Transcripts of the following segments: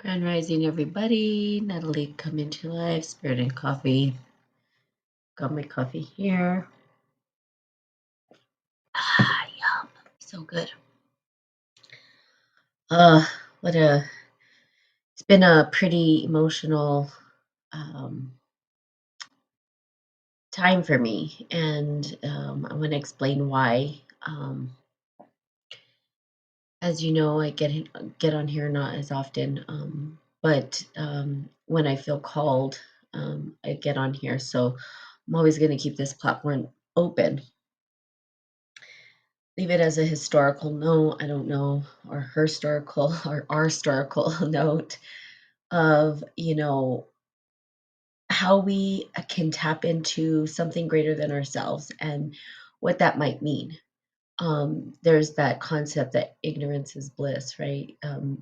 Grand Rising, everybody. Natalie coming to life. Spirit and coffee. Got my coffee here. Yum. So good. Uh, what a. It's been a pretty emotional um, time for me, and I want to explain why. As you know, I get on here not as often, but when I feel called, I get on here. So I'm always going to keep this platform open. Leave it as a historical note, I don't know, or historical or our historical note of, how we can tap into something greater than ourselves and what that might mean. There's that concept that ignorance is bliss, right?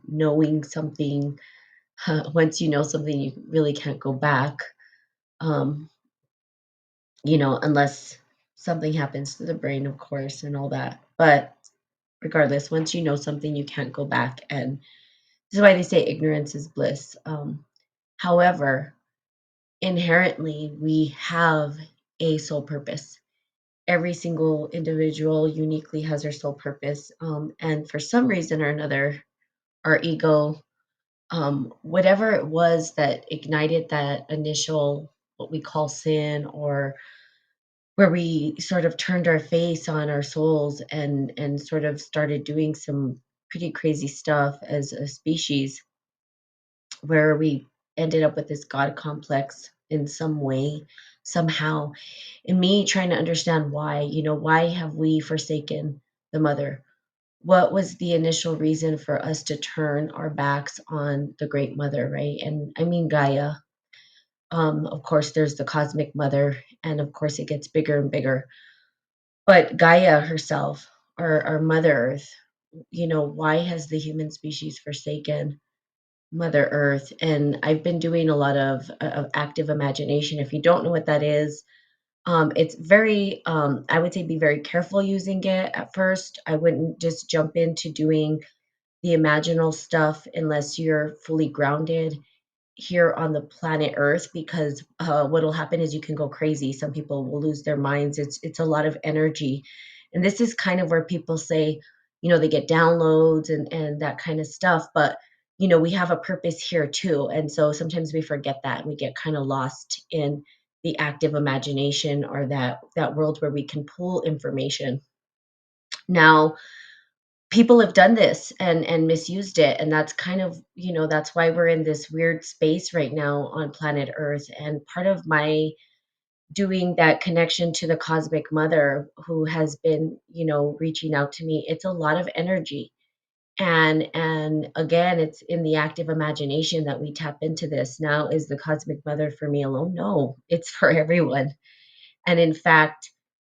Knowing something, once you know something, you really can't go back, um, unless something happens to the brain, of course, and all that. But regardless, once you know something, you can't go back. And this is why they say ignorance is bliss. However, inherently, we have a soul purpose. Every single individual uniquely has their soul purpose. And for some reason or another, our ego, whatever it was that ignited that initial, what we call sin, or where we sort of turned our face on our souls and sort of started doing some pretty crazy stuff as a species, where we ended up with this God complex in some way, somehow. And me trying to understand why, why have we forsaken the mother? What was the initial reason for us to turn our backs on the great mother, right? And I mean Gaia. Of course, there's the cosmic mother, and of course, it gets bigger and bigger. But Gaia herself, our Mother Earth, why has the human species forsaken Mother Earth? And I've been doing a lot of active imagination. If you don't know what that is, it's very, I would say be very careful using it at first. I wouldn't just jump into doing the imaginal stuff unless you're fully grounded here on the planet Earth, because what'll happen is you can go crazy. Some people will lose their minds. It's a lot of energy, and this is kind of where people say, they get downloads and that kind of stuff. But we have a purpose here too, and so sometimes we forget that and we get kind of lost in the active imagination, or that world where we can pull information. Now, people have done this and misused it, and that's kind of, that's why we're in this weird space right now on planet Earth. And part of my doing that connection to the cosmic mother, who has been, reaching out to me, it's a lot of energy. And again, it's in the active imagination that we tap into this. Now, is the cosmic mother for me alone? No, it's for everyone. And in fact,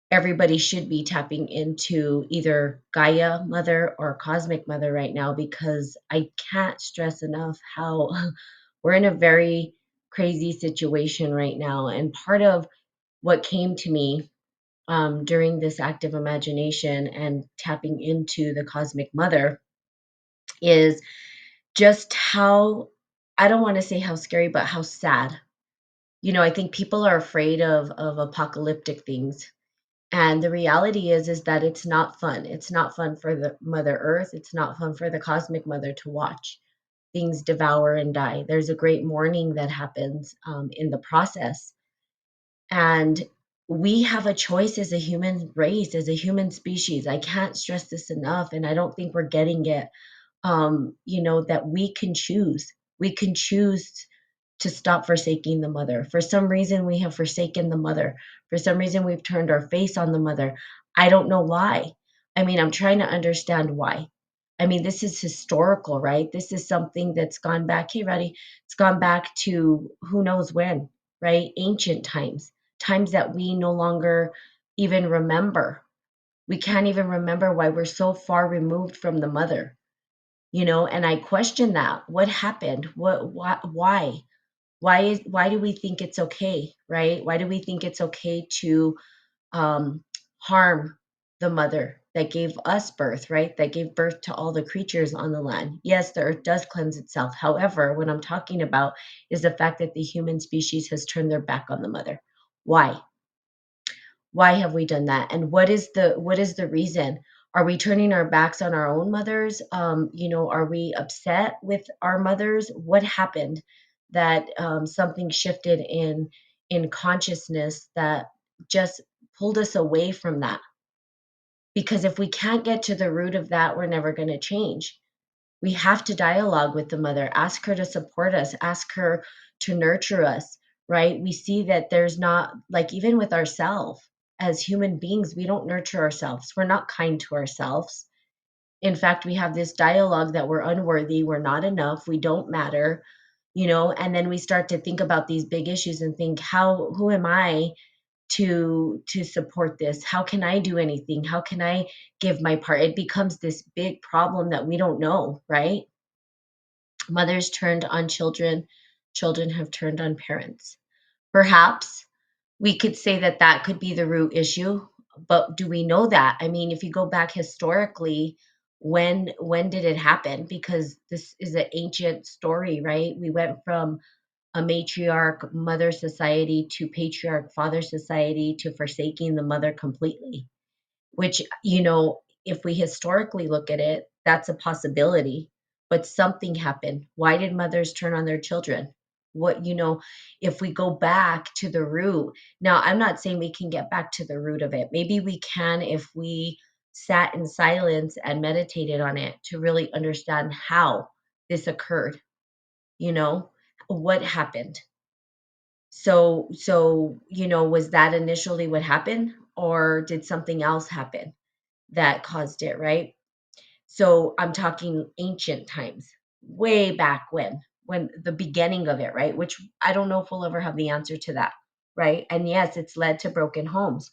everybody should be tapping into either Gaia Mother or Cosmic Mother right now, because I can't stress enough how we're in a very crazy situation right now. And part of what came to me during this active imagination and tapping into the Cosmic Mother is just how, I don't want to say how scary, but how sad. I think people are afraid of apocalyptic things. And the reality is that it's not fun. It's not fun for the Mother Earth. It's not fun for the cosmic mother to watch things devour and die. There's a great mourning that happens in the process. And we have a choice as a human race, as a human species. I can't stress this enough, and I don't think we're getting it. That we can choose. We can choose to stop forsaking the mother. For some reason, we have forsaken the mother. For some reason, we've turned our face on the mother. I don't know why. I mean, I'm trying to understand why. I mean, this is historical, right? This is something that's gone back. Hey, Roddy, it's gone back to who knows when, right? Ancient times, times that we no longer even remember. We can't even remember why we're so far removed from the mother, and I question that. What happened? Why? Why do we think it's okay, right? Why do we think it's okay to harm the mother? that gave us birth, right? That gave birth to all the creatures on the land. Yes, the earth does cleanse itself. However, what I'm talking about is the fact that the human species has turned their back on the mother. Why? Why have we done that? And what is the reason? Are we turning our backs on our own mothers? Are we upset with our mothers? What happened that something shifted in consciousness that just pulled us away from that? Because if we can't get to the root of that, we're never going to change. We have to dialogue with the mother, ask her to support us, ask her to nurture us, right? We see that there's not, like, even with ourselves as human beings, we don't nurture ourselves. We're not kind to ourselves. In fact, we have this dialogue that we're unworthy, we're not enough, we don't matter, and then we start to think about these big issues and think, who am I to support this? How can I do anything? How can I give my part? It becomes this big problem that we don't know, right? Mothers turned on children, children have turned on parents. Perhaps we could say that that could be the root issue, but do we know that? I mean, if you go back historically, when did it happen? Because this is an ancient story, right? We went from a matriarch mother society to patriarch father society to forsaking the mother completely, which, if we historically look at it, that's a possibility. But something happened. Why did mothers turn on their children? If we go back to the root, now I'm not saying we can get back to the root of it. Maybe we can if we sat in silence and meditated on it to really understand how this occurred, you know, what happened. So, was that initially what happened, or did something else happen that caused it, right? So I'm talking ancient times, way back when the beginning of it, right? Which I don't know if we'll ever have the answer to that, right? And yes, it's led to broken homes,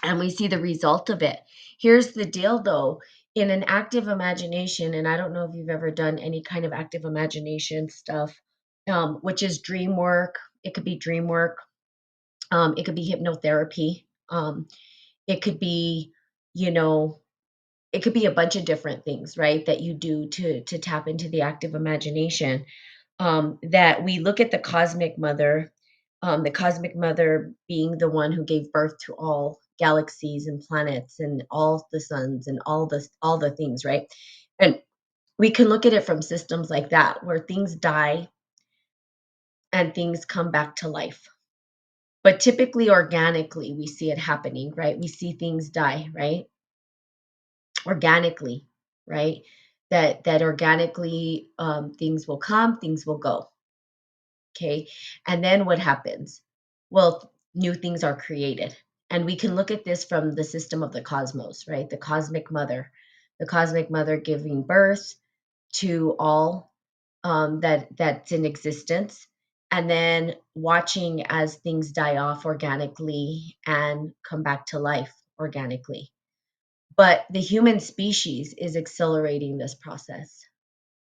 and we see the result of it. Here's the deal though, in an active imagination, and I don't know if you've ever done any kind of active imagination stuff, which is dream work. It could be dream work. It could be hypnotherapy. It could be, you know, it could be a bunch of different things, right, that you do to tap into the active imagination. That we look at the cosmic mother being the one who gave birth to all galaxies and planets and all the suns and all the things, right? And we can look at it from systems like that where things die and things come back to life. But typically organically we see it happening, right? We see things die, right? Organically, right? That organically, things will come, things will go. Okay. And then what happens? Well, new things are created. And we can look at this from the system of the cosmos, right? The cosmic mother giving birth to all, that's in existence, and then watching as things die off organically and come back to life organically. But the human species is accelerating this process.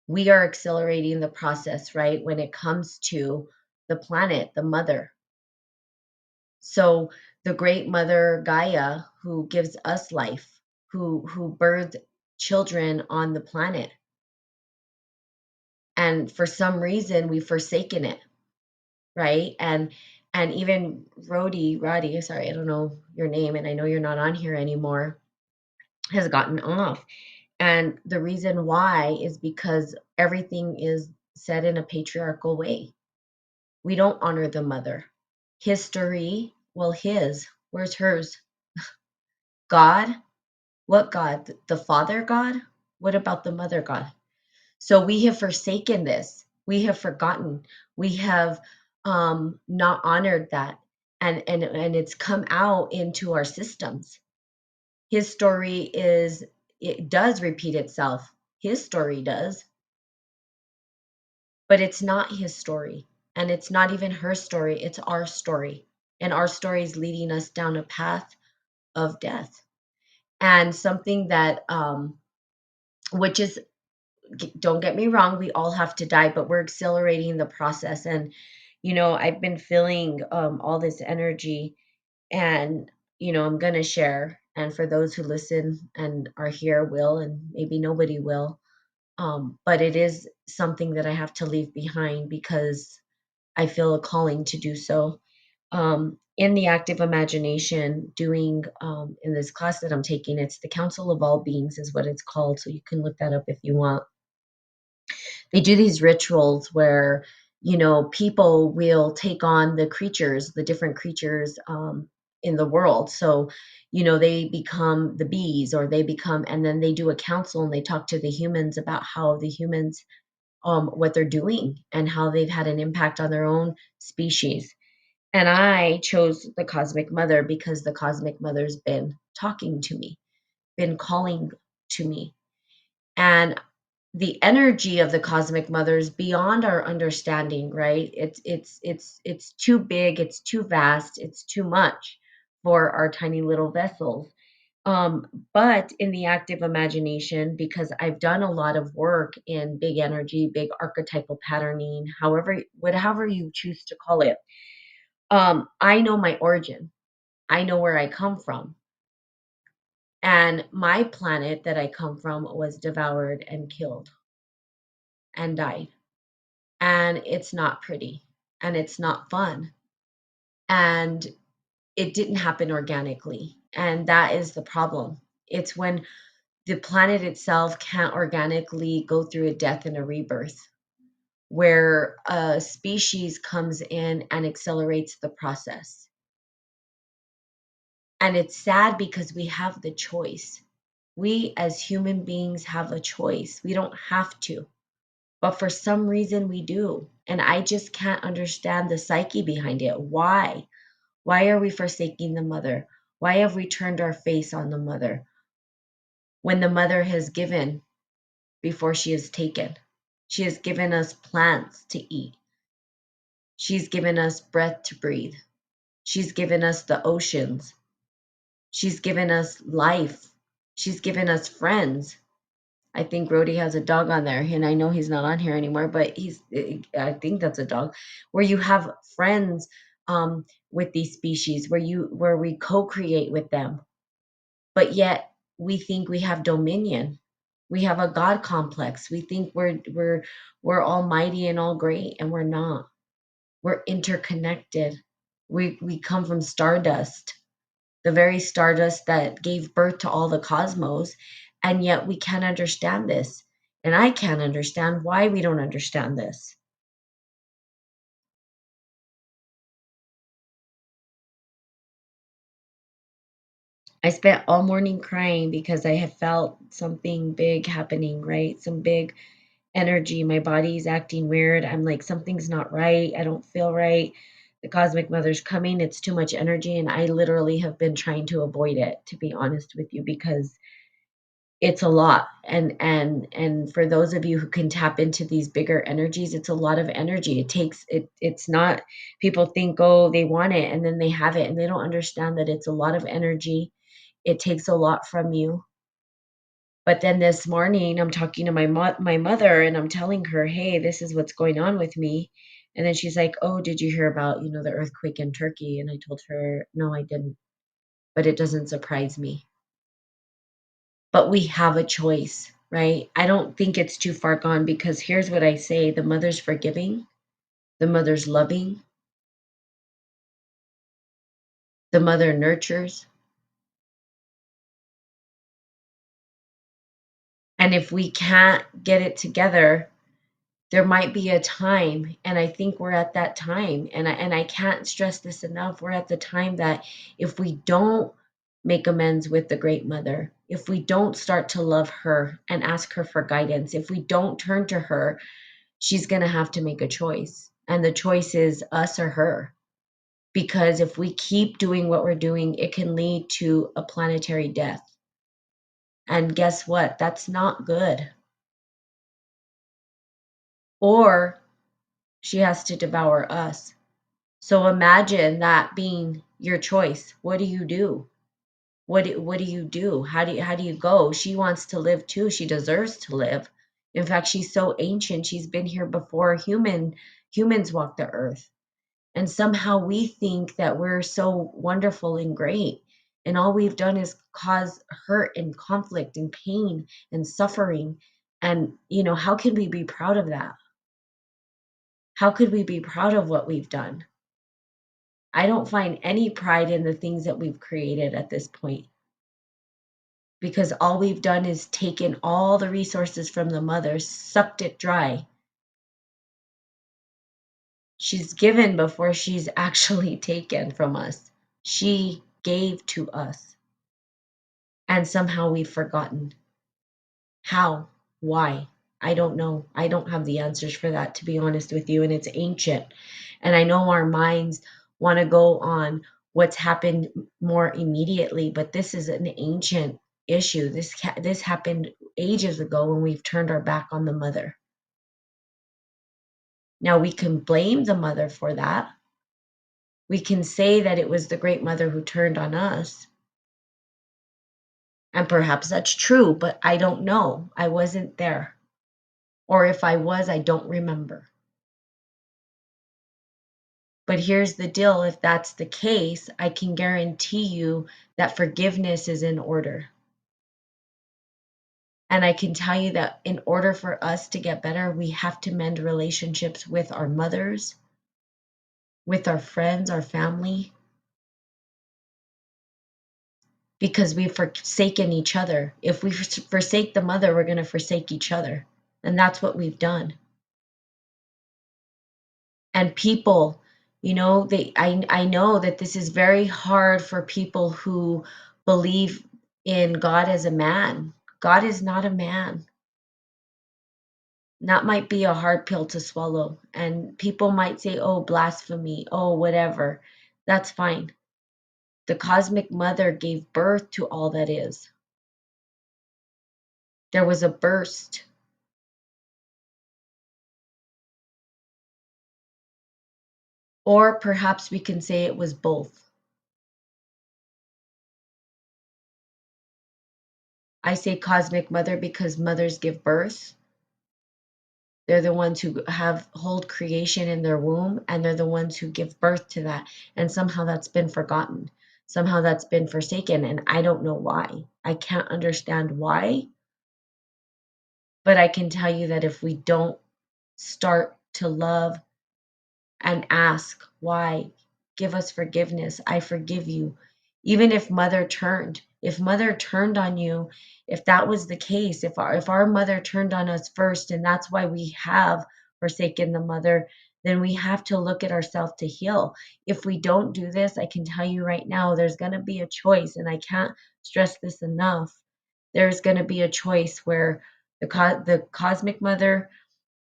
We are accelerating the process, right? When it comes to the planet, the mother. So the great mother Gaia, who gives us life, who birthed children on the planet. And for some reason we've forsaken it, right? And even Roddy, sorry, I don't know your name, and I know you're not on here anymore, has gotten off. And the reason why is because everything is said in a patriarchal way. We don't honor the mother. History, well, where's hers? God, what God? The Father God? What about the Mother God? So we have forsaken this. We have forgotten. We have not honored that, and it's come out into our systems. His story is it does repeat itself. His story does, but it's not his story, and it's not even her story. It's our story, and our story is leading us down a path of death, and something that which is, don't get me wrong, we all have to die, but we're accelerating the process. And I've been feeling all this energy, and I'm going to share. And for those who listen and are here will, and maybe nobody will. But it is something that I have to leave behind because I feel a calling to do so. In the active imagination, doing in this class that I'm taking, it's the Council of All Beings, is what it's called. So you can look that up if you want. They do these rituals where, people will take on the creatures, the different creatures in the world. So, they become the bees, or they become, and then they do a council and they talk to the humans about how the humans, what they're doing and how they've had an impact on their own species. And I chose the Cosmic Mother because the Cosmic Mother's been talking to me, been calling to me. And the energy of the Cosmic Mother is beyond our understanding, right? It's too big, it's too vast, it's too much for our tiny little vessels. But in the active imagination, because I've done a lot of work in big energy, big archetypal patterning, whatever you choose to call it, I know my origin. I know where I come from. And my planet that I come from was devoured and killed and died. And it's not pretty and it's not fun. And it didn't happen organically. And that is the problem. It's when the planet itself can't organically go through a death and a rebirth, where a species comes in and accelerates the process. And it's sad because we have the choice. We as human beings have a choice. We don't have to, but for some reason we do. And I just can't understand the psyche behind it. Why? Why are we forsaking the mother? Why have we turned our face on the mother when the mother has given before she has taken? She has given us plants to eat. She's given us breath to breathe. She's given us the oceans. She's given us life. She's given us friends. I think Rhodey has a dog on there, and I know he's not on here anymore, but I think that's a dog, where you have friends with these species, where we co-create with them, but yet we think we have dominion. We have a God complex. We think we're almighty and all great, and we're not. We're interconnected. We come from stardust, the very stardust that gave birth to all the cosmos, and yet we can't understand this. And I can't understand why we don't understand this. I spent all morning crying because I have felt something big happening, right? Some big energy. My body's acting weird. I'm like, something's not right. I don't feel right. The Cosmic Mother's coming. It's too much energy. And I literally have been trying to avoid it, to be honest with you, because it's a lot. And for those of you who can tap into these bigger energies, it's a lot of energy. It's not, people think, oh, they want it and then they have it, and they don't understand that it's a lot of energy. It takes a lot from you. But then this morning, I'm talking to my mother, and I'm telling her, "Hey, this is what's going on with me." And then she's like, "Oh, did you hear about, the earthquake in Turkey?" And I told her, "No, I didn't." But it doesn't surprise me. But we have a choice, right? I don't think it's too far gone, because here's what I say: the mother's forgiving, the mother's loving, the mother nurtures. And if we can't get it together, there might be a time, and I think we're at that time, and I can't stress this enough. We're at the time that if we don't make amends with the great mother, if we don't start to love her and ask her for guidance, if we don't turn to her, she's going to have to make a choice, and the choice is us or her. Because if we keep doing what we're doing, it can lead to a planetary death, and guess what? That's not good. Or she has to devour us. So imagine that being your choice. What do you do? What do you do? How do you go? She wants to live too. She deserves to live. In fact, she's so ancient. She's been here before humans walked the earth. And somehow we think that we're so wonderful and great. And all we've done is cause hurt and conflict and pain and suffering. And, how can we be proud of that? How could we be proud of what we've done? I don't find any pride in the things that we've created at this point, because all we've done is taken all the resources from the mother, sucked it dry. She's given before she's actually taken from us. She gave to us, and somehow we've forgotten. How? Why? I don't know. I don't have the answers for that, to be honest with you. And it's ancient. And I know our minds want to go on what's happened more immediately, but this is an ancient issue. This happened ages ago when we've turned our back on the mother. Now we can blame the mother for that. We can say that it was the great mother who turned on us. And perhaps that's true, but I don't know. I wasn't there. Or if I was, I don't remember. But here's the deal, if that's the case, I can guarantee you that forgiveness is in order. And I can tell you that in order for us to get better, we have to mend relationships with our mothers, with our friends, our family, because we've forsaken each other. If we forsake the mother, we're going to forsake each other. And that's what we've done. And people, I know that this is very hard for people who believe in God as a man. God is not a man. That might be a hard pill to swallow. And people might say, oh, blasphemy, oh, whatever. That's fine. The cosmic mother gave birth to all that is. There was a burst. Or perhaps we can say it was both. I say cosmic mother because mothers give birth. They're the ones who hold creation in their womb, and they're the ones who give birth to that. And somehow that's been forgotten. Somehow that's been forsaken, and I don't know why. I can't understand why, but I can tell you that if we don't start to love and ask why, give us forgiveness. I forgive you. Even if mother turned on you, if that was the case, if our mother turned on us first, and that's why we have forsaken the mother, then we have to look at ourselves to heal. If we don't do this, I can tell you right now, there's going to be a choice, and I can't stress this enough. There's going to be a choice where the cosmic mother,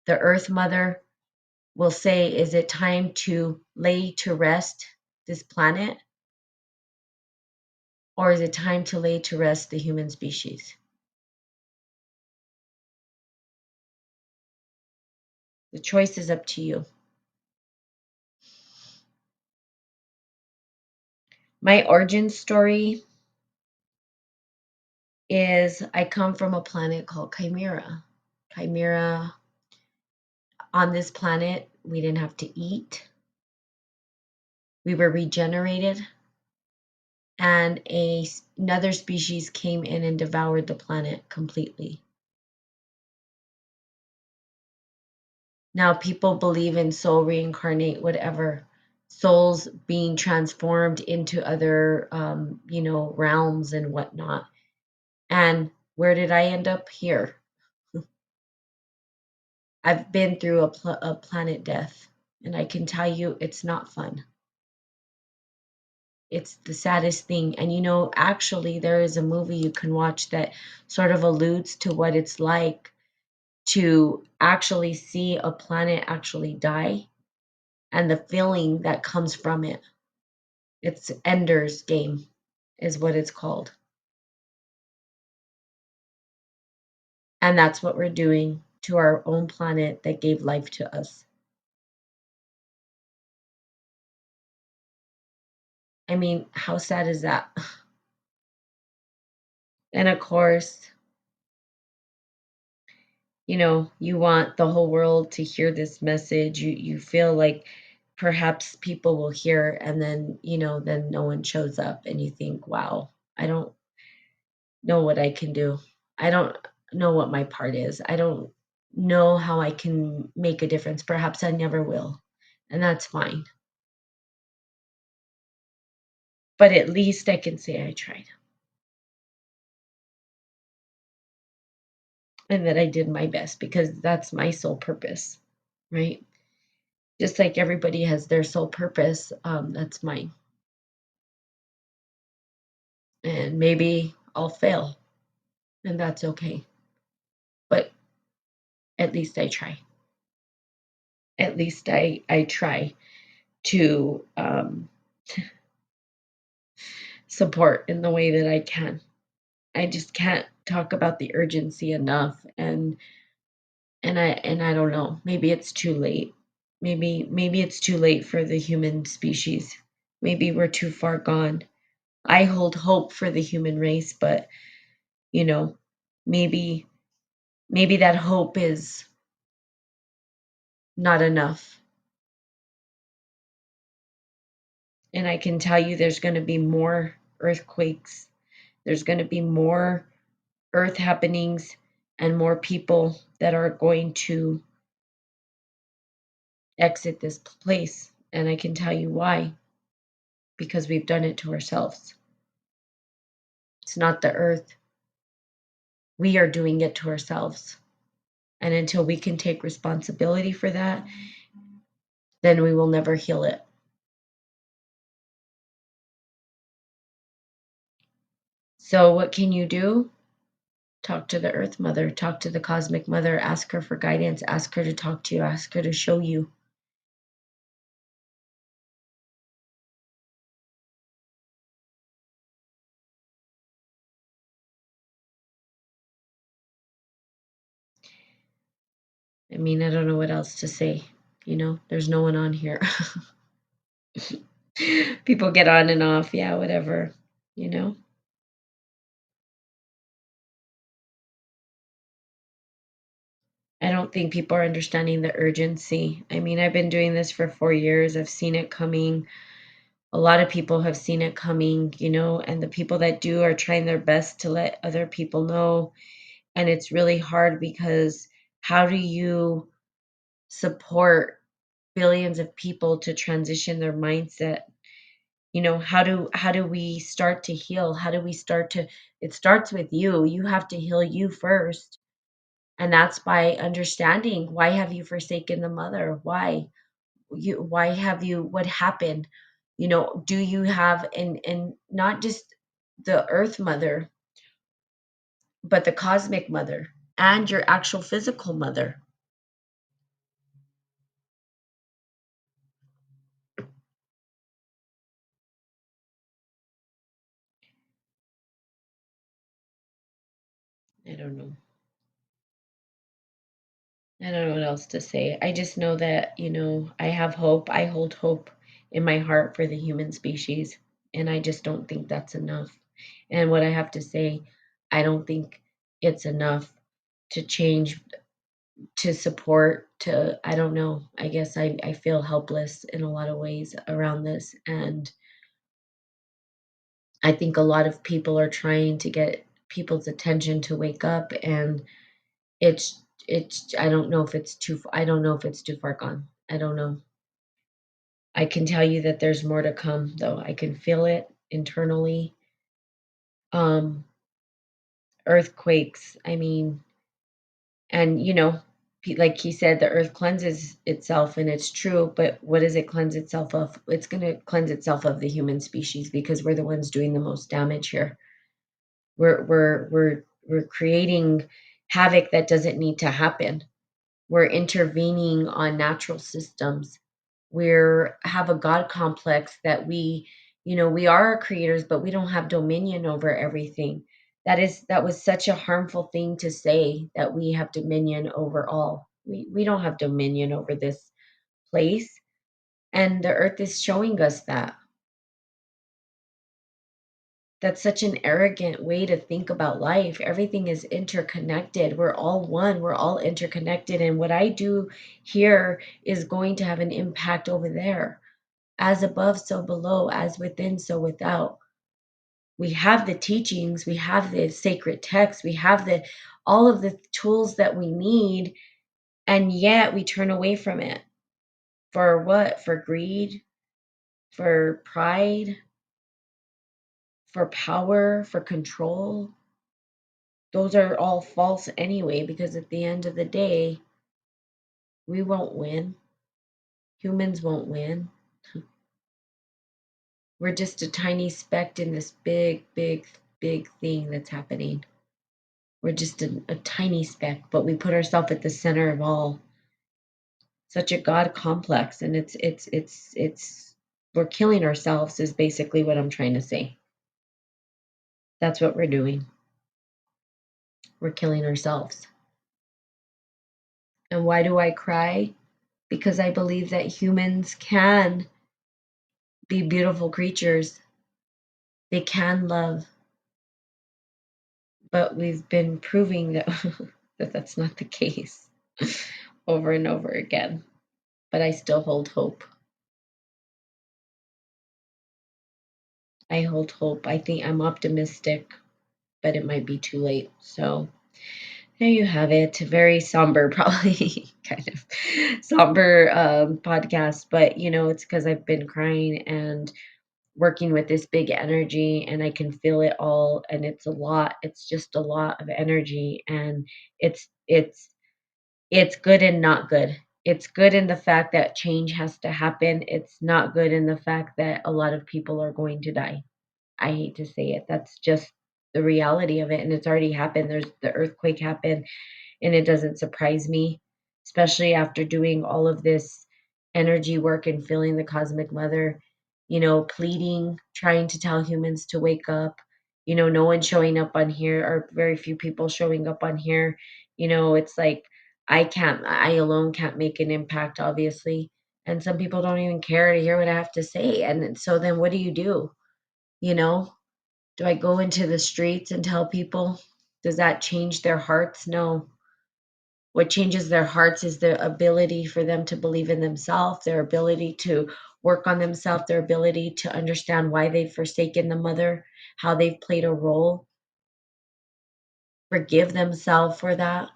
the earth mother, will say, is it time to lay to rest this planet, or is it time to lay to rest the human species? The choice is up to you. My origin story is I come from a planet called Chimera. Chimera, on this planet, we didn't have to eat. We were regenerated, and another species came in and devoured the planet completely. Now, people believe in soul reincarnate, whatever, souls being transformed into other, realms and whatnot. And where did I end up? Here. I've been through a planet death, and I can tell you it's not fun. It's the saddest thing. And actually, there is a movie you can watch that sort of alludes to what it's like to actually see a planet actually die and the feeling that comes from it. It's Ender's Game, is what it's called. And that's what we're doing to our own planet that gave life to us. I mean, how sad is that? And of course, you want the whole world to hear this message. You feel like perhaps people will hear, and then, then no one shows up and you think, wow, I don't know what I can do. I don't know what my part is. I don't know how I can make a difference. Perhaps I never will. And that's fine. But at least I can say I tried and that I did my best, because that's my sole purpose, right? Just like everybody has their sole purpose, that's mine. And maybe I'll fail, and that's okay. But at least I try. At least I try to support in the way that I can. I just can't talk about the urgency enough, and I don't know. Maybe it's too late. Maybe it's too late for the human species. Maybe we're too far gone. I hold hope for the human race, but you know, maybe maybe that hope is not enough. And I can tell you there's going to be more earthquakes. There's going to be more earth happenings and more people that are going to exit this place. And I can tell you why, because we've done it to ourselves. It's not the earth. We are doing it to ourselves. And until we can take responsibility for that, then we will never heal it. So, what can you do? Talk to the Earth Mother, talk to the Cosmic Mother, ask her for guidance, ask her to talk to you, ask her to show you. I mean, I don't know what else to say. There's no one on here. People get on and off, yeah, whatever, you know? I don't think people are understanding the urgency. I mean, I've been doing this for 4 years. I've seen it coming. A lot of people have seen it coming, and the people that do are trying their best to let other people know. And it's really hard because how do you support billions of people to transition their mindset? How do we start to heal? How do we start to It starts with you. You have to heal you first. And that's by understanding, why have you forsaken the mother? Why have you What happened? Do you have, and not just the earth mother, but the cosmic mother and your actual physical mother. I don't know. I don't know what else to say. I just know that, I have hope. I hold hope in my heart for the human species. And I just don't think that's enough. And what I have to say, I don't think it's enough to change, to support, I don't know. I guess I feel helpless in a lot of ways around this. And I think a lot of people are trying to get people's attention to wake up, and I don't know if it's I don't know if it's too far gone. I don't know. I can tell you that there's more to come, though. I can feel it internally. Um, Earthquakes. I mean, and like he said, the earth cleanses itself, and it's true. But what does it cleanse itself of? It's going to cleanse itself of the human species, because we're the ones doing the most damage here. We're creating havoc that doesn't need to happen. We're intervening on natural systems. We're have a God complex that we are creators, but we don't have dominion over everything. That was such a harmful thing to say, that we have dominion over all. We don't have dominion over this place, and the earth is showing us that. That's such an arrogant way to think about life. Everything is interconnected. We're all one. We're all interconnected. And what I do here is going to have an impact over there. As above, so below, as within, so without. We have the teachings, we have the sacred text, we have the all of the tools that we need, and yet we turn away from it. For what? For greed, for pride, for power, for control. Those are all false anyway, because at the end of the day, we won't win. Humans won't win. We're just a tiny speck in this big, big, big thing that's happening. We're just a tiny speck, but we put ourselves at the center of all. Such a God complex, and it's we're killing ourselves is basically what I'm trying to say. That's what we're doing. We're killing ourselves. And why do I cry? Because I believe that humans can be beautiful creatures. They can love, but we've been proving that that that's not the case over and over again. But I still hold hope. I hold hope. I think I'm optimistic, but it might be too late. So there you have it. Very somber, probably kind of somber podcast, but it's because I've been crying and working with this big energy, and I can feel it all, and it's a lot. It's just a lot of energy, and it's good and not good. It's good in the fact that change has to happen. It's not good in the fact that a lot of people are going to die. I hate to say it. That's just the reality of it, and it's already happened. There's the earthquake happened, and it doesn't surprise me, especially after doing all of this energy work and feeling the cosmic mother, pleading, trying to tell humans to wake up. No one showing up on here, or very few people showing up on here. It's like I alone can't make an impact, obviously. And some people don't even care to hear what I have to say. And so then what do you do? You know, do I go into the streets and tell people? Does that change their hearts? No. What changes their hearts is the ability for them to believe in themselves, their ability to work on themselves, their ability to understand why they've forsaken the mother, how they've played a role, forgive themselves for that,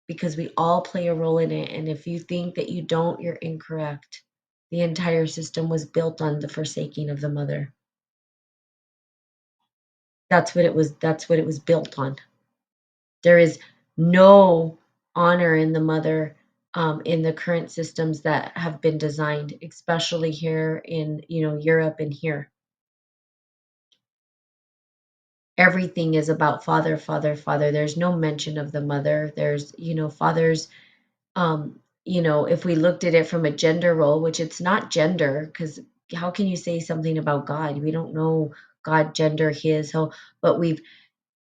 because we all play a role in it. And if you think that you don't, you're incorrect. The entire system was built on the forsaking of the mother. That's what it was built on. There is no honor in the mother, in the current systems that have been designed, especially here in Europe and here. Everything is about father, father, father. There's no mention of the mother. There's fathers. If we looked at it from a gender role, which it's not gender, because how can you say something about God? We don't know God gender his. So, but we've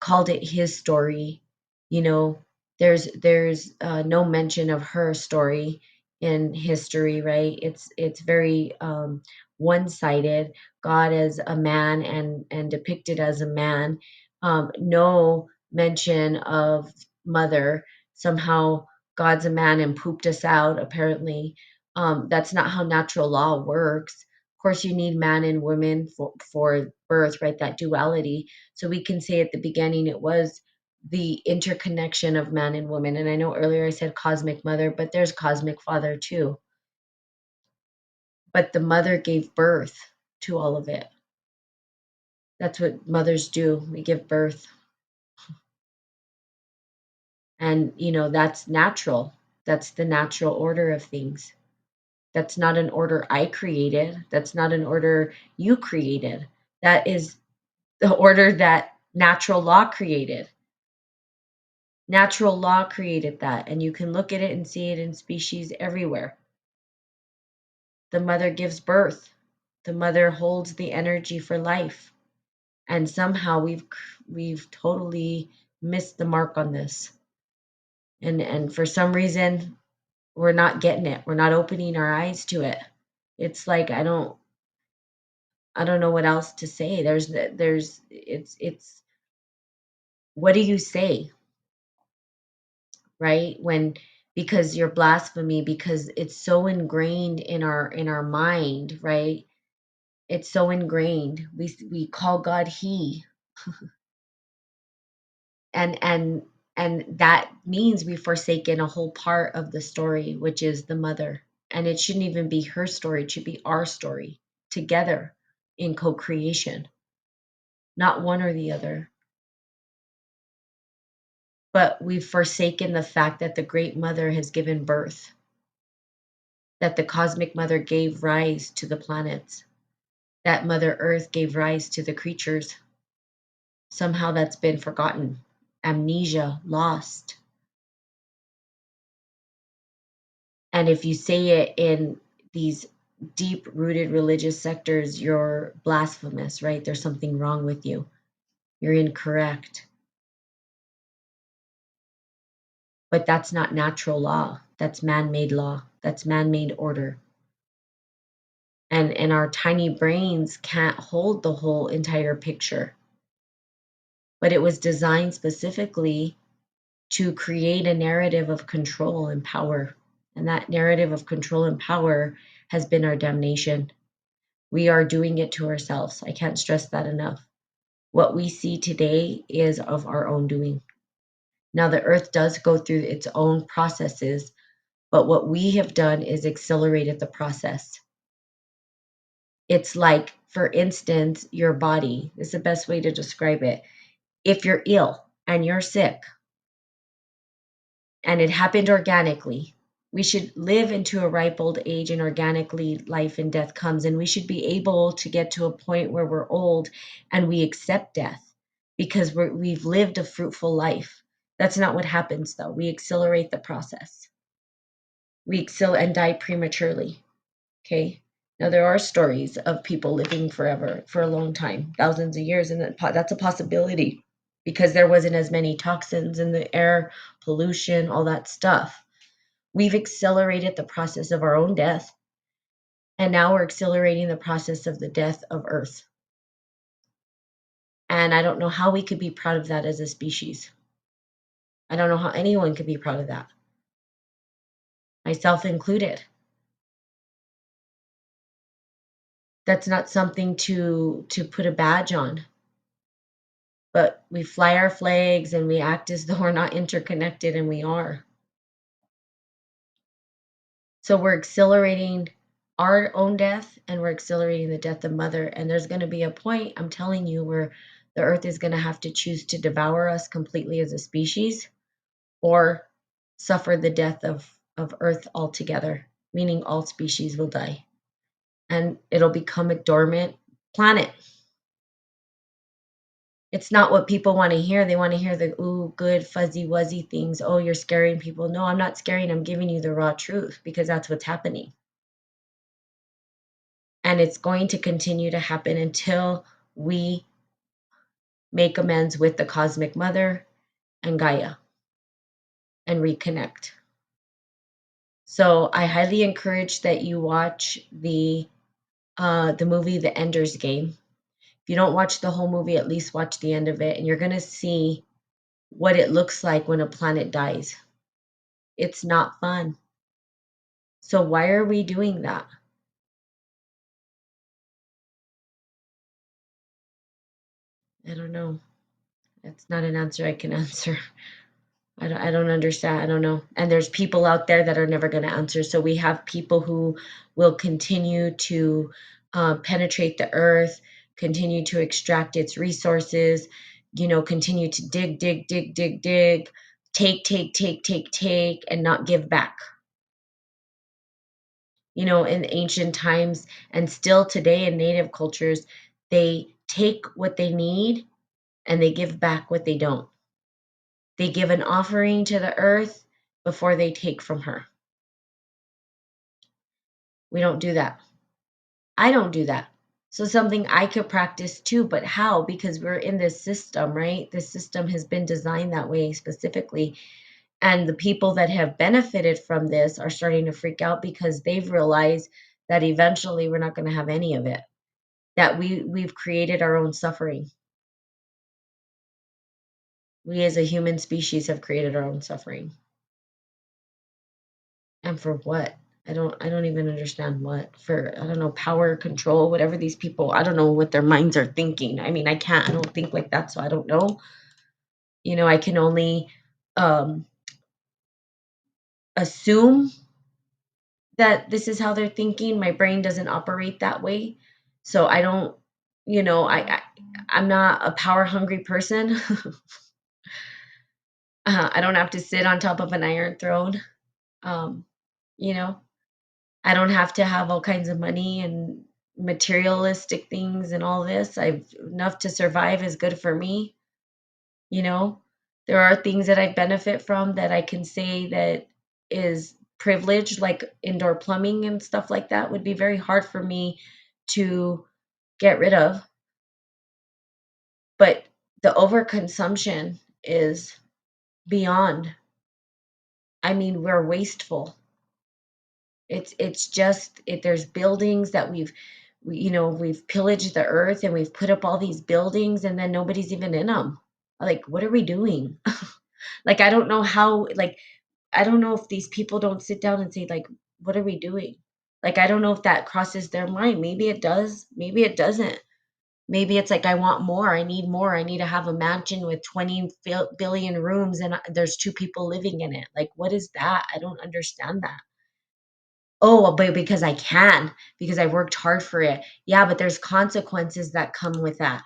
called it his story. You know, there's no mention of her story in history, right? It's very one-sided. God as a man and depicted as a man. No mention of mother. Somehow God's a man and pooped us out. Apparently, that's not how natural law works. Of course, you need man and woman for birth, right? That duality, so we can say at the beginning it was the interconnection of man and woman. And I know earlier I said cosmic mother, but there's cosmic father too. But the mother gave birth to all of it. That's what mothers do. We give birth. And, that's natural. That's the natural order of things. That's not an order I created. That's not an order you created. That is the order that natural law created. Natural law created that, and you can look at it and see it in species everywhere. The mother gives birth. The mother holds the energy for life. And somehow we've totally missed the mark on this. And for some reason we're not getting it. We're not opening our eyes to it. It's like I don't know what else to say. It's what do you say, right? When because you're blasphemy, because it's so ingrained in our mind, right? It's so ingrained. We call God he, and and that means we've forsaken a whole part of the story, which is the mother. And it shouldn't even be her story, it should be our story together in co-creation, not one or the other. But we've forsaken the fact that the great mother has given birth, that the cosmic mother gave rise to the planets, that Mother Earth gave rise to the creatures. Somehow that's been forgotten, amnesia, lost. And if you say it in these deep rooted religious sectors, you're blasphemous, right? There's something wrong with you. You're incorrect. But that's not natural law. That's man made law. That's man made order. And our tiny brains can't hold the whole entire picture. But it was designed specifically to create a narrative of control and power. And that narrative of control and power has been our damnation. We are doing it to ourselves. I can't stress that enough. What we see today is of our own doing. Now, the earth does go through its own processes, but what we have done is accelerated the process. It's like, for instance, your body. This is the best way to describe it. If you're ill and you're sick, and it happened organically. We should live into a ripe old age, and organically life and death comes, and we should be able to get to a point where we're old and we accept death because we've lived a fruitful life. That's not what happens though. We accelerate the process. We and die prematurely. Okay. Now there are stories of people living forever for a long time, thousands of years, and that's a possibility because there wasn't as many toxins in the air, pollution, all that stuff. We've accelerated the process of our own death, and now we're accelerating the process of the death of Earth. And I don't know how we could be proud of that as a species. I don't know how anyone could be proud of that, myself included. That's not something to put a badge on. But we fly our flags and we act as though we're not interconnected, and we are. So we're accelerating our own death and we're accelerating the death of Mother. And there's going to be a point, I'm telling you, where the earth is going to have to choose to devour us completely as a species or suffer the death of Earth altogether, meaning all species will die. And it'll become a dormant planet. It's not what people want to hear. They want to hear the ooh, good, fuzzy, wuzzy things. Oh, you're scaring people. No, I'm not scaring. I'm giving you the raw truth because that's what's happening. And it's going to continue to happen until we make amends with the cosmic mother and Gaia and reconnect. So I highly encourage that you watch the movie The Ender's Game. If you don't watch the whole movie, at least watch the end of it, and you're gonna see what it looks like when a planet dies. It's not fun. So why are we doing that? I don't know. That's not an answer I can answer. I don't understand. I don't know. And there's people out there that are never going to answer. So we have people who will continue to penetrate the earth, continue to extract its resources, continue to dig, dig, dig, dig, dig, take, and not give back. In ancient times and still today in native cultures, they take what they need and they give back what they don't. They give an offering to the earth before they take from her. We don't do that. I don't do that. So something I could practice too, but how? Because we're in this system, right? This system has been designed that way specifically. And the people that have benefited from this are starting to freak out because they've realized that eventually we're not going to have any of it. that we've created our own suffering. We as a human species have created our own suffering. And for what? I don't even understand what. For, I don't know, power, control, whatever these people, I don't know what their minds are thinking. I mean, I don't think like that, so I don't know. I can only um assume that this is how they're thinking. My brain doesn't operate that way. So I don't, I'm not a power hungry person. I don't have to sit on top of an iron throne. Um, you know, I don't have to have all kinds of money and materialistic things and all this. I've enough to survive is good for me. You know, there are things that I benefit from that I can say that is privilege, like indoor plumbing and stuff like that would be very hard for me to get rid of. But the overconsumption is beyond. I mean, we're wasteful. It's just there's buildings that we've pillaged the earth and we've put up all these buildings and then nobody's even in them. Like, what are we doing? Like, I don't know how, like, I don't know if these people don't sit down and say, like, what are we doing? Like, I don't know if that crosses their mind. Maybe it does. Maybe it doesn't. Maybe it's like, I want more. I need more. I need to have a mansion with 20 billion rooms and there's two people living in it. Like, what is that? I don't understand that. Oh, but because I can, because I worked hard for it. Yeah, but there's consequences that come with that.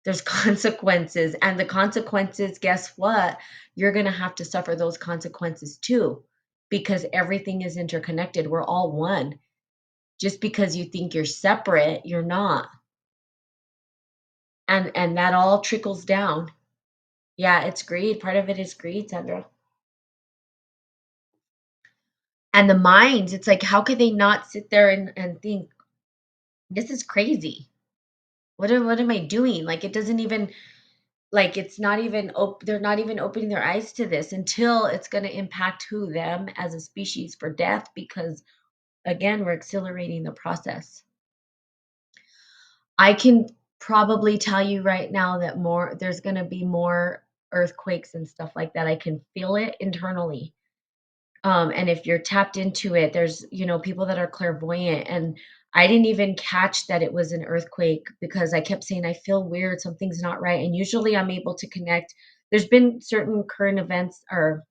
There's consequences, and the consequences, guess what? You're going to have to suffer those consequences too, because everything is interconnected. We're all one. Just because you think you're separate, you're not. And that all trickles down. Yeah, it's greed. Part of it is greed, Sandra. And the minds, it's like, how could they not sit there and think, this is crazy? What am I doing? Like, it doesn't even, like, it's not even they're not even opening their eyes to this until it's going to impact who them as a species for death, because again, we're accelerating the process. I can probably tell you right now that more there's going to be more earthquakes and stuff like that. I can feel it internally. And if you're tapped into it, there's, people that are clairvoyant. And I didn't even catch that it was an earthquake because I kept saying, I feel weird, something's not right. And usually I'm able to connect. There's been certain current events or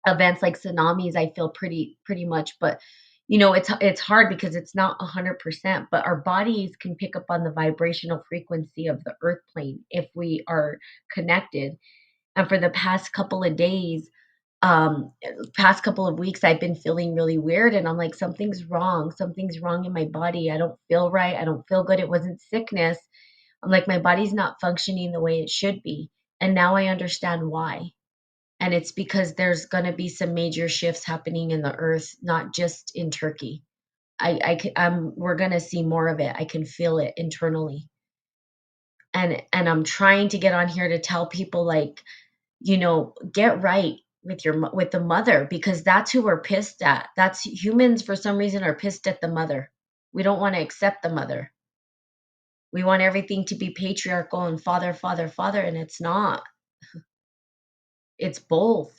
events like tsunamis, I feel pretty much, but it's hard because it's not 100%, but our bodies can pick up on the vibrational frequency of the earth plane if we are connected. And for the past couple of weeks, I've been feeling really weird. And I'm like, something's wrong. Something's wrong in my body. I don't feel right. I don't feel good. It wasn't sickness. I'm like, my body's not functioning the way it should be. And now I understand why. And it's because there's going to be some major shifts happening in the earth, not just in Turkey. We're going to see more of it. I can feel it internally. And I'm trying to get on here to tell people, like, get right with with the mother, because that's who we're pissed at. That's humans for some reason are pissed at the mother. We don't want to accept the mother. We want everything to be patriarchal and father, father, father, and it's not. It's both.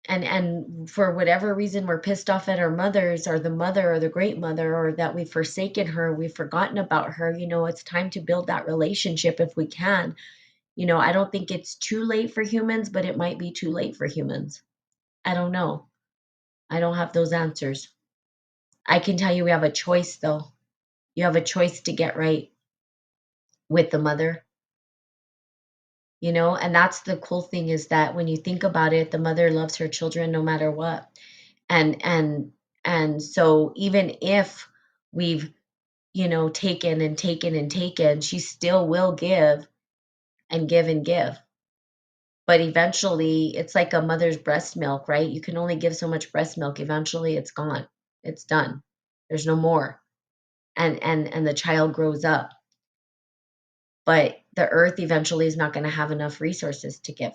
And for whatever reason we're pissed off at our mothers or the mother or the great mother, or that we've forsaken her, we've forgotten about her. It's time to build that relationship if we can. I don't think it's too late for humans, but it might be too late for humans. I don't know. I don't have those answers. I can tell you we have a choice, though. You have a choice to get right with the mother, and that's the cool thing, is that when you think about it, the mother loves her children no matter what. And so even if we've, taken and taken and taken, she still will give and give and give. But eventually, it's like a mother's breast milk, right? You can only give so much breast milk. Eventually, it's gone. It's done. There's no more. And the child grows up. But the earth eventually is not going to have enough resources to give.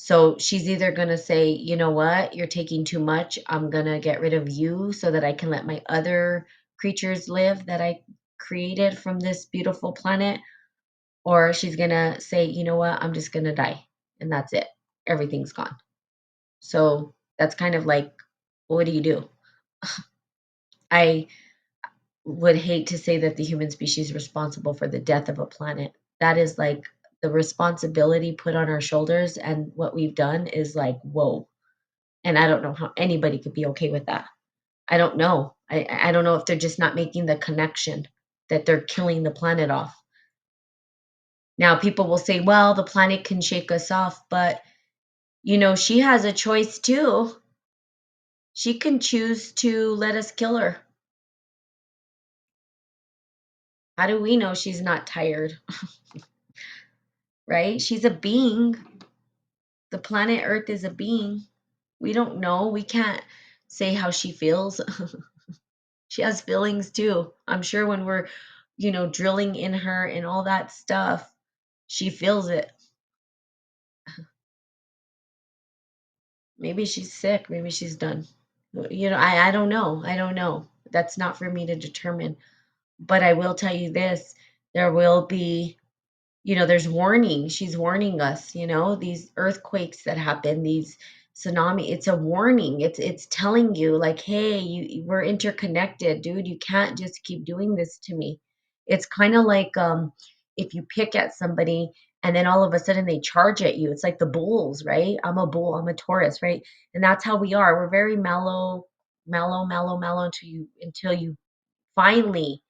So she's either going to say, you know what, you're taking too much. I'm going to get rid of you so that I can let my other creatures live that I created from this beautiful planet. Or she's going to say, you know what, I'm just going to die. And that's it. Everything's gone. So that's kind of like, what do you do? I would hate to say that the human species is responsible for the death of a planet. That is like the responsibility put on our shoulders. And what we've done is like, whoa. And I don't know how anybody could be okay with that. I don't know. I don't know if they're just not making the connection that they're killing the planet off. Now, people will say, well, the planet can shake us off, but she has a choice too. She can choose to let us kill her. How do we know she's not tired? Right? She's a being. The planet Earth is a being. We don't know. We can't say how she feels. She has feelings too. I'm sure when we're, drilling in her and all that stuff, she feels it. Maybe she's sick. Maybe she's done. I don't know. I don't know. That's not for me to determine. But I will tell you this, there will be, there's warning. She's warning us, these earthquakes that happen, these tsunami. It's a warning. It's telling you like, hey, we're interconnected, dude. You can't just keep doing this to me. It's kind of like if you pick at somebody and then all of a sudden they charge at you. It's like the bulls, right? I'm a bull, I'm a Taurus, right? And that's how we are. We're very mellow, mellow, mellow, mellow until you finally,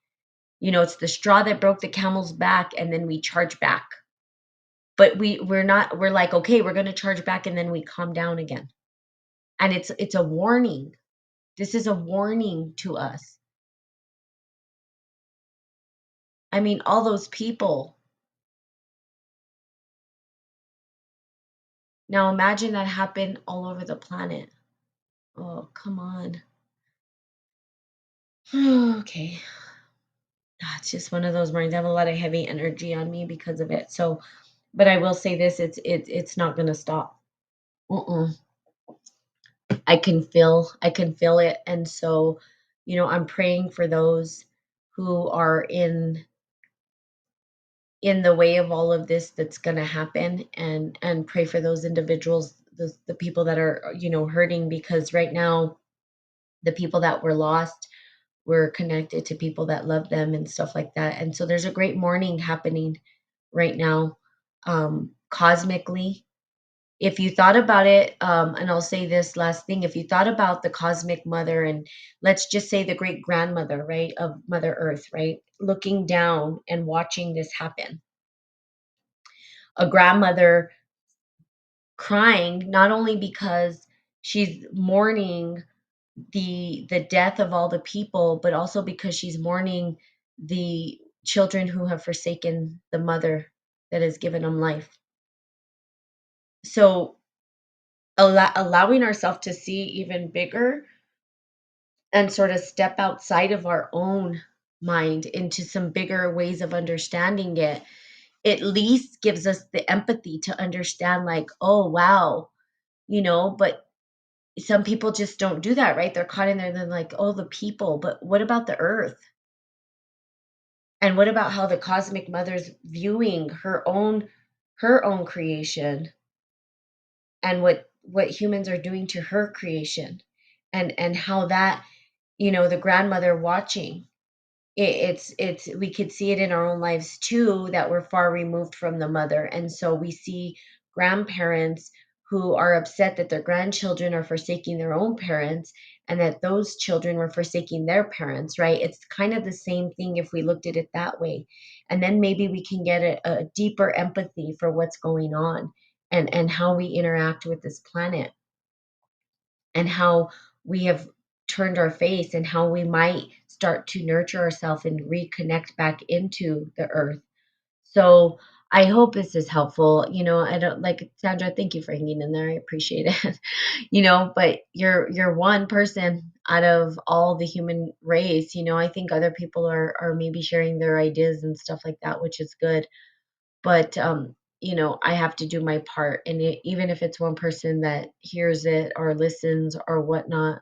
it's the straw that broke the camel's back, and then we charge back. But we're not, we're like, okay, we're going to charge back, and then we calm down again. And it's a warning. This is a warning to us. I mean, all those people. Now imagine that happened all over the planet. Oh, come on. Okay. It's just one of those mornings. I have a lot of heavy energy on me because of it. So, but I will say this, it's not going to stop. Mm-mm. I can feel it. And so, I'm praying for those who are in the way of all of this that's going to happen, and pray for those individuals, the people that are, hurting, because right now the people that were lost were connected to people that love them and stuff like that. And so there's a great mourning happening right now, cosmically. If you thought about it, and I'll say this last thing, if you thought about the cosmic mother, and let's just say the great grandmother, right, of Mother Earth, right, looking down and watching this happen, a grandmother crying not only because she's mourning the death of all the people, but also because she's mourning the children who have forsaken the mother that has given them life. So allowing ourselves to see even bigger and sort of step outside of our own mind into some bigger ways of understanding it, at least gives us the empathy to understand, like, oh wow, but some people just don't do that, right? They're caught in there, then like, oh, the people, but what about the earth? And what about how the cosmic mother's viewing her own creation, and what humans are doing to her creation, and how that, the grandmother watching it's we could see it in our own lives too, that we're far removed from the mother. And so we see grandparents who are upset that their grandchildren are forsaking their own parents, and that those children were forsaking their parents, right? It's kind of the same thing if we looked at it that way. And then maybe we can get a deeper empathy for what's going on, and how we interact with this planet, and how we have turned our face, and how we might start to nurture ourselves and reconnect back into the earth. So I hope this is helpful. I don't like, Sandra, thank you for hanging in there. I appreciate it. But you're one person out of all the human race. I think other people are maybe sharing their ideas and stuff like that, which is good. But I have to do my part. And even if it's one person that hears it or listens or whatnot,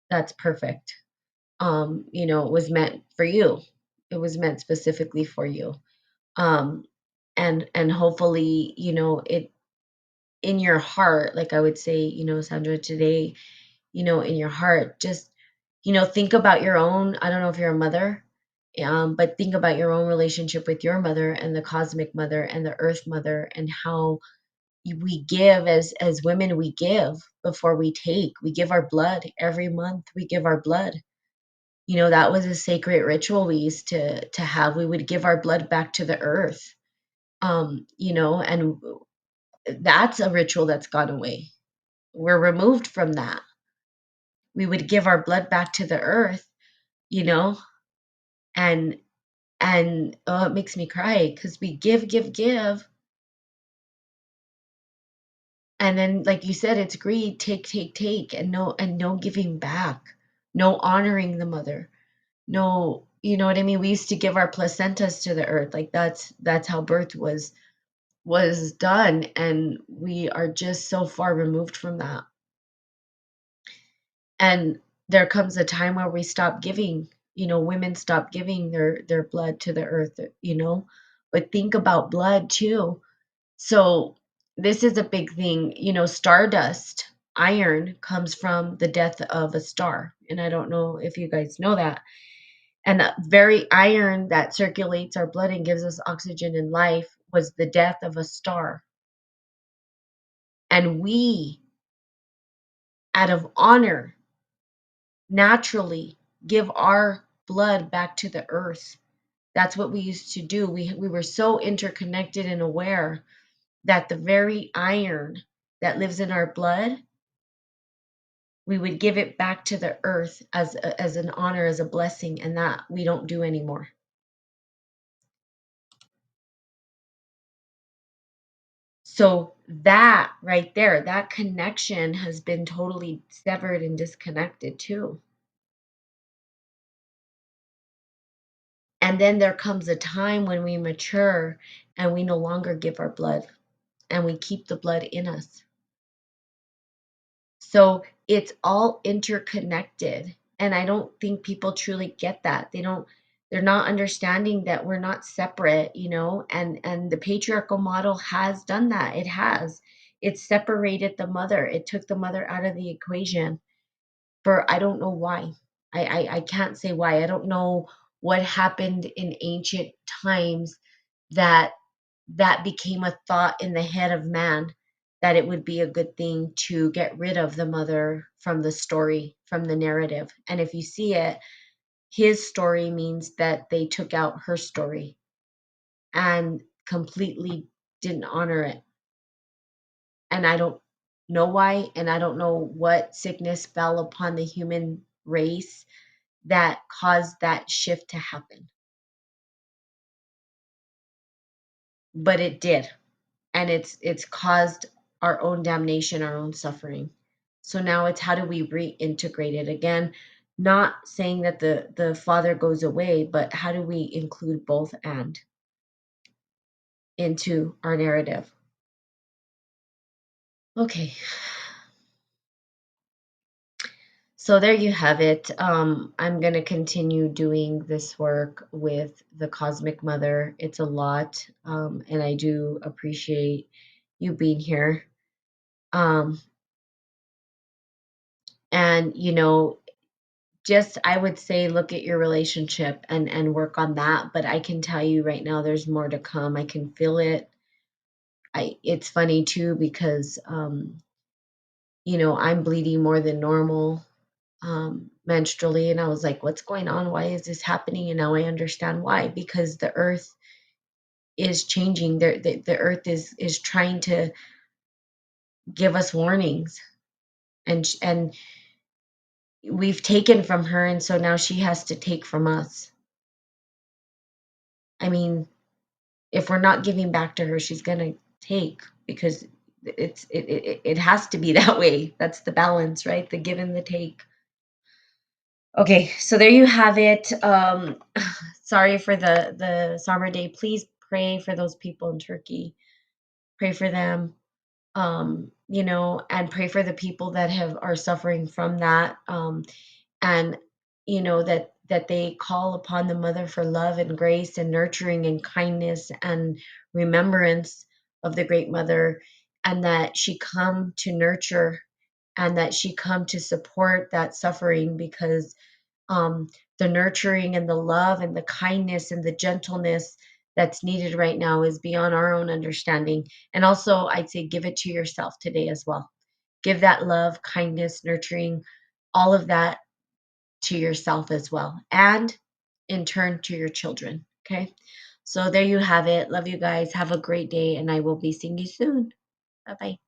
that's perfect. It was meant for you. It was meant specifically for you. Um, and hopefully, it in your heart, like I would say, Sandra, today, in your heart, just, think about your own. I don't know if you're a mother, but think about your own relationship with your mother and the cosmic mother and the earth mother, and how we give as women. We give before we take. We give our blood every month. We give our blood. That was a sacred ritual we used to have. We would give our blood back to the earth. And that's a ritual that's gone away. We're removed from that. We would give our blood back to the earth, you know, and oh, it makes me cry because we give, and then, like you said, it's greed, take, and no giving back, no honoring the mother, no, you know what I mean. We used to give our placentas to the earth, like that's how birth was done, and we are just so far removed from that. And there comes a time where we stop giving, women stop giving their blood to the earth, but think about blood too. So this is a big thing. Stardust, iron, comes from the death of a star, and I don't know if you guys know that. And the very iron that circulates our blood and gives us oxygen and life was the death of a star. And we, out of honor, naturally give our blood back to the earth. That's what we used to do. We were so interconnected and aware that the very iron that lives in our blood, we would give it back to the earth as an honor, as a blessing, and that we don't do anymore. So that right there, that connection has been totally severed and disconnected too. And then there comes a time when we mature and we no longer give our blood, and we keep the blood in us. So it's all interconnected. And I don't think people truly get that. They're not understanding that we're not separate, and the patriarchal model has done that. It has. It separated the mother. It took the mother out of the equation for I don't know why. I can't say why. I don't know what happened in ancient times that became a thought in the head of man, that it would be a good thing to get rid of the mother from the story, from the narrative. And if you see it, his story means that they took out her story and completely didn't honor it. And I don't know why, and I don't know what sickness fell upon the human race that caused that shift to happen. But it did. And it's caused our own damnation, our own suffering. So now it's how do we reintegrate it again? Not saying that the father goes away, but how do we include both and into our narrative? Okay. So there you have it. I'm going to continue doing this work with the Cosmic Mother. It's a lot, and I do appreciate you being here. Um, and just I would say look at your relationship and work on that. But I can tell you right now, there's more to come. I can feel it. It's funny too because I'm bleeding more than normal menstrually, and I was like, what's going on? Why is this happening? And now I understand why, because the earth is changing. The earth is trying to give us warnings, and we've taken from her, and so now she has to take from us. I mean, if we're not giving back to her, she's gonna take, because it has to be that way. That's the balance, right? The give and the take. Okay, so there you have it. Sorry for the summer day. Please pray for those people in Turkey. Pray for them, and pray for the people that are suffering from that, and that they call upon the mother for love and grace and nurturing and kindness and remembrance of the great mother, and that she come to nurture and that she come to support that suffering, because um, the nurturing and the love and the kindness and the gentleness that's needed right now is beyond our own understanding. And also, I'd say give it to yourself today as well. Give that love, kindness, nurturing, all of that to yourself as well. And in turn to your children. Okay. So there you have it. Love you guys. Have a great day. And I will be seeing you soon. Bye bye.